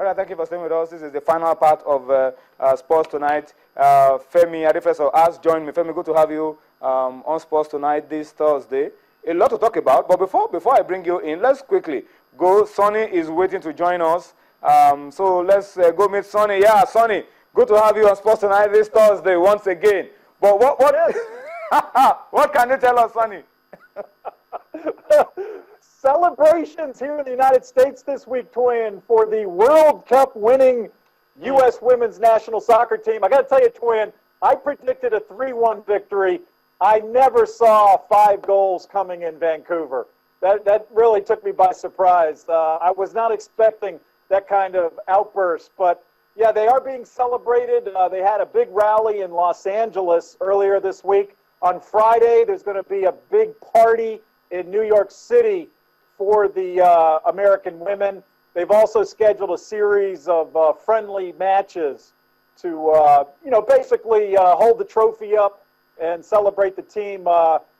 All right, thank you for staying with us. This is the final part of Sports Tonight. Femi Adefeso has joined me. Femi, good to have you on Sports Tonight this Thursday. A lot to talk about, but before I bring you in, let's quickly go. Sonny is waiting to join us. So let's go meet Sonny. Yeah, Sonny, good to have you on Sports Tonight this Thursday once again. But what what can you tell us, Sonny? Celebrations here in the United States this week, Twin, for the World Cup winning U.S. women's national soccer team. I got to tell you, Twin, I predicted a 3-1 victory. I never saw 5 goals coming in Vancouver. That really took me by surprise. I was not expecting that kind of outburst, but yeah, they are being celebrated. They had a big rally in Los Angeles earlier this week. On Friday, there's going to be a big party in New York City for the American women. They've also scheduled a series of friendly matches to, basically hold the trophy up and celebrate the team.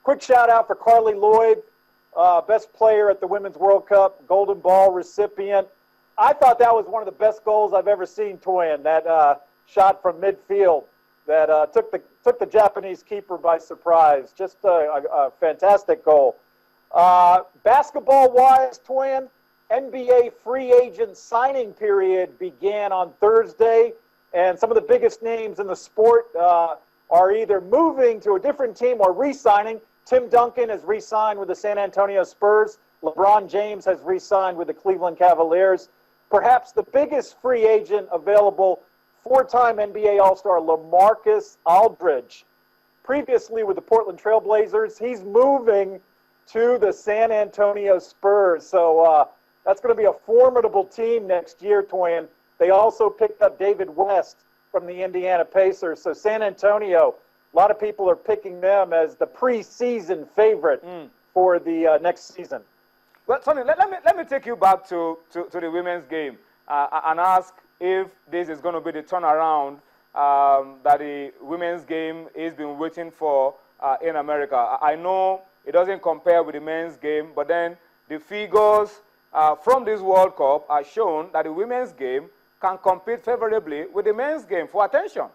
Quick shout out for Carly Lloyd, best player at the Women's World Cup, Golden Ball recipient. I thought that was one of the best goals I've ever seen, Twin, that shot from midfield that took the Japanese keeper by surprise. Just a fantastic goal. Basketball-wise, Twin, NBA free agent signing period began on Thursday, and some of the biggest names in the sport are either moving to a different team or re-signing. Tim Duncan has re-signed with the San Antonio Spurs. LeBron James has re-signed with the Cleveland Cavaliers. Perhaps the biggest free agent available, 4-time NBA All-Star LaMarcus Aldridge. Previously with the Portland Trail Blazers, he's moving to the San Antonio Spurs. So that's going to be a formidable team next year, Twin. They also picked up David West from the Indiana Pacers. So San Antonio, a lot of people are picking them as the preseason favorite for the next season. Well, Sonny, let me take you back to the women's game and ask if this is going to be the turnaround that the women's game has been waiting for in America. I know it doesn't compare with the men's game, but then the figures from this World Cup are shown that the women's game can compete favorably with the men's game for attention.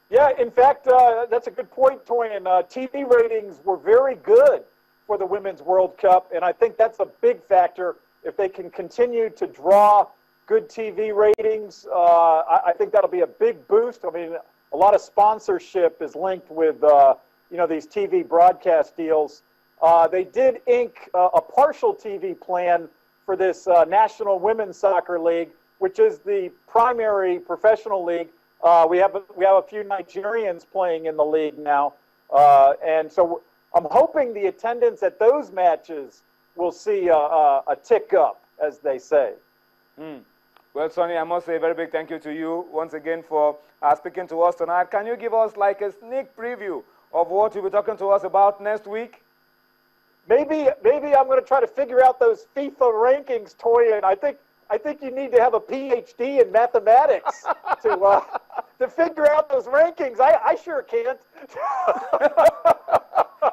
Yeah, in fact, that's a good point, Toyin. TV ratings were very good for the Women's World Cup, and I think that's a big factor. If they can continue to draw good TV ratings, I think that'll be a big boost. I mean, a lot of sponsorship is linked with these TV broadcast deals. They did ink a partial TV plan for this National Women's Soccer League, which is the primary professional league. We have a few Nigerians playing in the league now, and so I'm hoping the attendance at those matches will see a tick up, as they say. Well, Sonny, I must say a very big thank you to you once again for speaking to us tonight. Can you give us like a sneak preview of what you'll be talking to us about next week? Maybe I'm going to try to figure out those FIFA rankings, Toyin. I think you need to have a PhD in mathematics to figure out those rankings. I sure can't.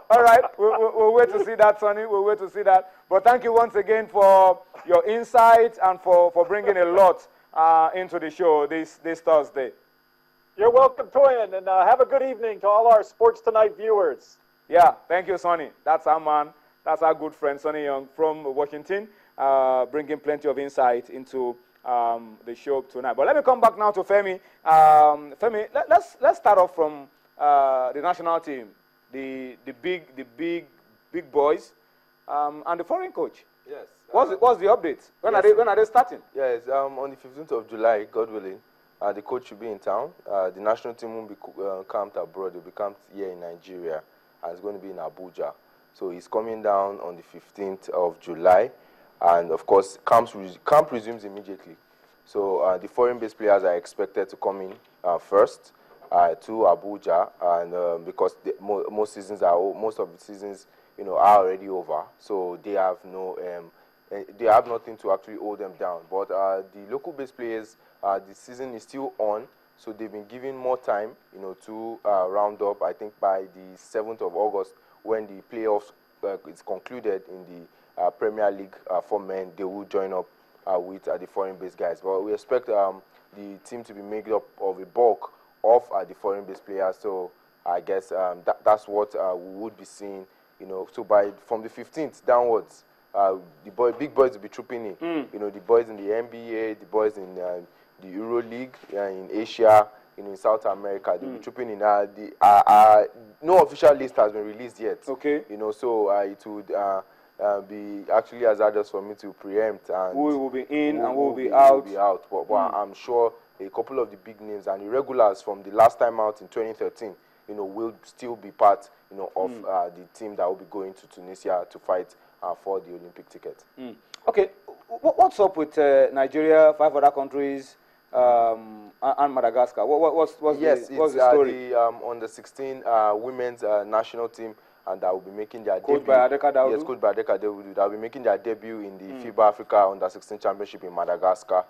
All right, we'll wait to see that, Sonny. We'll wait to see that. But thank you once again for your insights and for bringing a lot into the show this Thursday. You're welcome, Toyin, and have a good evening to all our Sports Tonight viewers. Yeah, thank you, Sonny. That's our man. That's our good friend, Sonny Young from Washington, bringing plenty of insight into the show tonight. But let me come back now to Femi. Femi, let's start off from the national team, the big boys, and the foreign coach. Yes. What's the update? When are they starting? Yes, on the 15th of July, God willing, the coach will be in town. The national team won't be camped abroad. They'll be camped here in Nigeria, and it's going to be in Abuja. So he's coming down on the 15th of July, and of course, camp resumes immediately. So the foreign-based players are expected to come in first to Abuja, and because most of the seasons, are already over, so they have nothing to actually hold them down. But the local-based players, the season is still on, so they've been given more time, to round up. I think by the 7th of August, when the playoffs is concluded in the Premier League for men, they will join up with the foreign-based guys. But we expect the team to be made up of a bulk of the foreign-based players. So I guess that's what we would be seeing. You know, so from the 15th downwards, the big boys will be trooping in. You know, the boys in the NBA, the boys in the Euro League in Asia, you know, in South America, they'll be trooping in. No official list has been released yet. Okay. You know, so it would be actually hazardous for me to preempt. And who will be in and who will be out. out. But I'm sure a couple of the big names and the regulars from the last time out in 2013, you know, will still be part, you know, of the team that will be going to Tunisia to fight for the Olympic ticket. Okay, what's up with Nigeria, 5 other countries, and Madagascar? What's the story? The under 16 women's national team, and that will be making their coached debut. By Adeka Daudu? Yes, coached by Adeka Daudu. That will be making their debut in the FIBA Africa under 16 championship in Madagascar.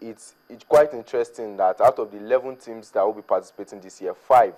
It's quite interesting that out of the 11 teams that will be participating this year, 5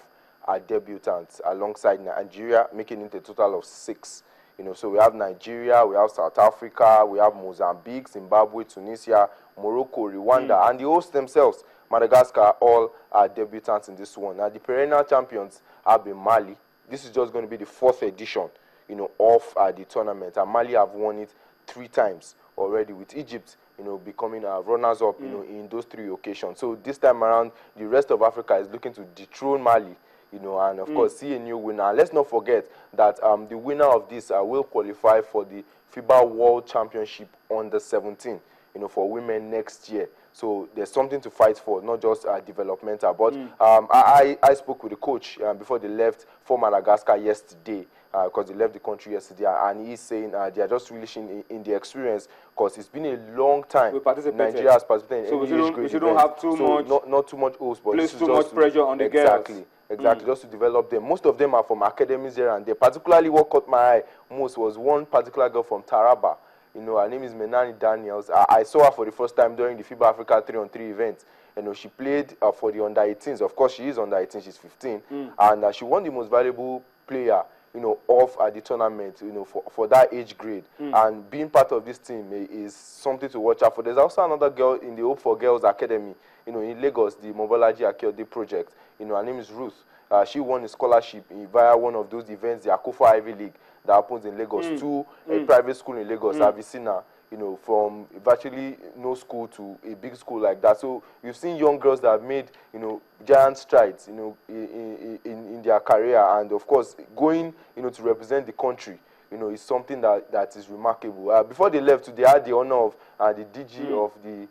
are debutants alongside Nigeria, making it a total of 6. You know, so we have Nigeria, we have South Africa, we have Mozambique, Zimbabwe, Tunisia, Morocco, Rwanda, and the hosts themselves, Madagascar, all are debutants in this one. Now, the perennial champions have been Mali. This is just going to be the 4th edition, you know, of the tournament, and Mali have won it 3 times already, with Egypt, you know, becoming runners-up, you know, in those 3 occasions. So this time around, the rest of Africa is looking to dethrone Mali, you know, and of course see a new winner. Let's not forget that the winner of this will qualify for the FIBA World Championship under 17, you know, for women next year. So there's something to fight for, not just developmental. But I spoke with the coach before they left for Madagascar yesterday, because they left the country yesterday, and he's saying they are just relishing in the experience, because it's been a long time Nigeria has participated in any age grade. We shouldn't have too much, not too much hopes, but place too much pressure on the girls. Exactly, just to develop them. Most of them are from academies here and there. Particularly what caught my eye most was one particular girl from Taraba. You know, her name is Menani Daniels. I saw her for the first time during the FIBA Africa 3-on-3 event. You know, she played for the under-18s. Of course, she is under-18, she's 15. And she won the most valuable player, you know, of the tournament, you know, for that age grade. And being part of this team is something to watch out for. There's also another girl in the Hope for Girls Academy, you know, in Lagos, the Mobolaji Akyode project. You know, her name is Ruth. She won a scholarship via one of those events, the Akufa Ivy League, that happens in Lagos, to a private school in Lagos, Avicenna, you know, from virtually no school to a big school like that. So you've seen young girls that have made, you know, giant strides, you know, in their career, and of course, going, you know, to represent the country, you know, is something that is remarkable. Before they left, they had the honor of the DG of the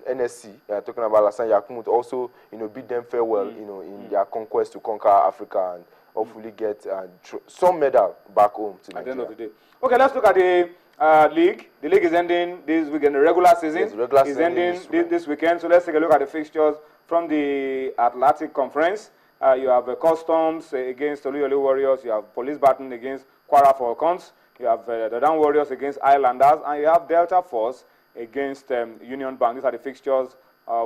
NSC, talking about Lassana Yakmut, also, you know, bid them farewell, you know, in their conquest to conquer Africa, and hopefully get some medal back home to Nigeria. At the end of the day. Okay, let's look at the league. The league is ending this weekend. The regular season is ending this weekend. So let's take a look at the fixtures from the Atlantic Conference. You have Customs against Oluyole Warriors. You have Police Baton against Kwara Falcons. You have the Down Warriors against Islanders. And you have Delta Force against Union Bank. These are the fixtures,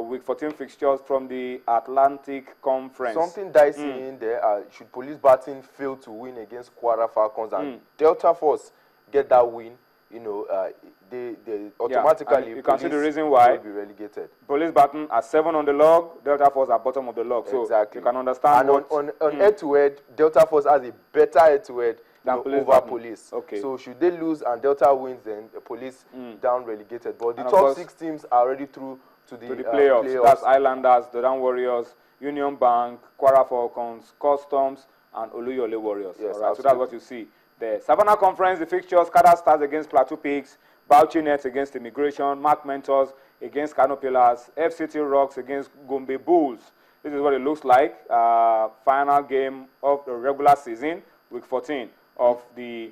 week 14 fixtures from the Atlantic Conference. Something dicey in there. Should Police Baton fail to win against Kwara Falcons and Delta Force get that win, you know, they automatically, you can see the reason why will be relegated. Police Baton are 7 on the log, Delta Force are bottom of the log. So you can understand. And on head-to-head, Delta Force has a better head-to-head than over Police. Okay. So should they lose and Delta wins, then the Police down relegated. But the top 6 teams are already through to the playoffs. That's Islanders, the Down Warriors, Union Bank, Kwara Falcons, Customs, and Oluyole Warriors. Yes, right? So that's what you see. The Savannah Conference, the fixtures: Kada Stars against Plateau Pigs, Bauchi Nets against Immigration, Mark Mentors against Kano Pillars, FCT Rocks against Gombe Bulls. This is what it looks like. Final game of the regular season, week 14 of the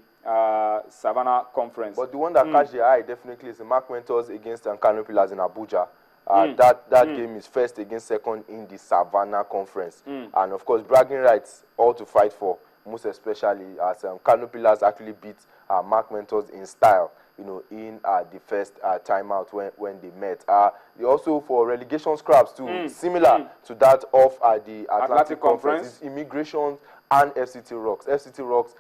Savannah Conference. But the one that catch the eye definitely is the Mark Mentors against Kano Pillars in Abuja. That game is first against second in the Savannah Conference. And of course, bragging rights all to fight for, most especially as Kano Pillars actually beat Mark Mentors in style, you know, in the first timeout when they met. They also, for relegation scraps too, similar to that of the Atlantic Conference, is Immigration and FCT Rocks. FCT Rocks,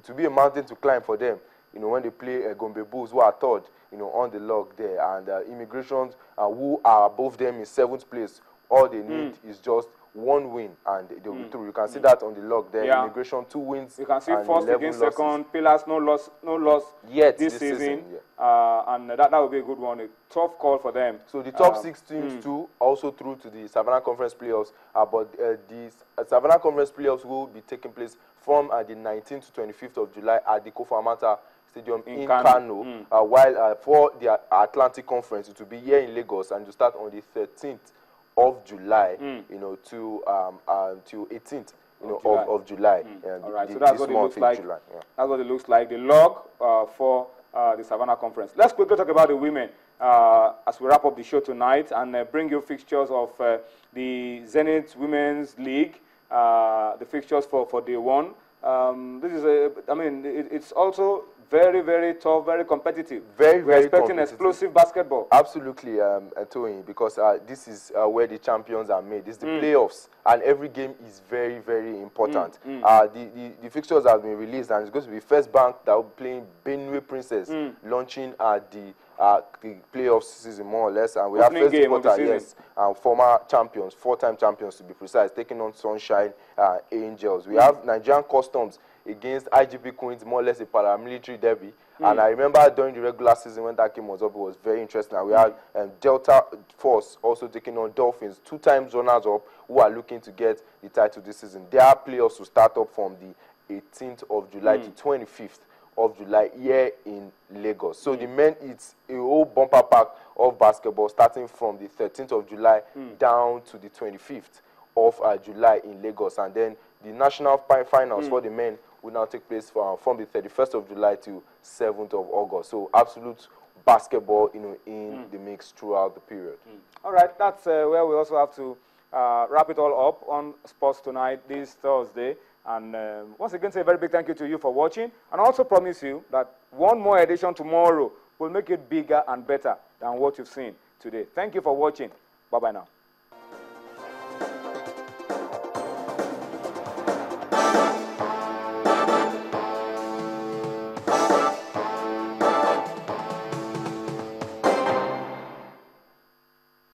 to be a mountain to climb for them, you know, when they play Gombe Bulls, who are third, on the log there. And Immigration, who are above them in 7th place, all they need is just 1 win and they'll be through. You can see that on the log there. Yeah. Immigration 2 wins. You can see and first 11 against losses. second. Pillars no loss Yet this season. Yeah. And that will be a good one. A tough call for them. So the top 6 teams too also through to the Savannah Conference playoffs. But the Savannah Conference playoffs will be taking place from the 19th to 25th of July at the Kofa Amata Stadium in Kano. While for the Atlantic Conference, it will be here in Lagos and to start on the 13th of July, to 18th, of July. All right, so that's what it looks like. July, yeah. That's what it looks like. The log for the Savannah Conference. Let's quickly talk about the women as we wrap up the show tonight and bring you fixtures of the Zenith Women's League, the fixtures for day one. This is it's also very, very tough, very competitive. We're expecting explosive basketball. Absolutely, Tony, because this is where the champions are made. It's the playoffs, and every game is very, very important. The fixtures have been released, and it's going to be First Bank that will be playing Benue Princess, launching the playoff season more or less, and we have First Quarter, yes, former champions, 4-time champions to be precise, taking on Sunshine Angels. We have Nigerian Customs against IGP Queens, more or less a paramilitary derby. And I remember during the regular season when that game was up, it was very interesting. And we had Delta Force also taking on Dolphins, 2-time runners-up, who are looking to get the title this season. Their playoffs will start up from the 18th of July to 25th of July here in Lagos. So the men, it's a whole bumper pack of basketball starting from the 13th of July down to the 25th of July in Lagos. And then the national finals for the men will now take place from the 31st of July to 7th of August. So absolute basketball, in the mix throughout the period. All right, that's where we also have to wrap it all up on Sports Tonight this Thursday. And once again, say a very big thank you to you for watching. And I also promise you that one more edition tomorrow will make it bigger and better than what you've seen today. Thank you for watching. Bye-bye now.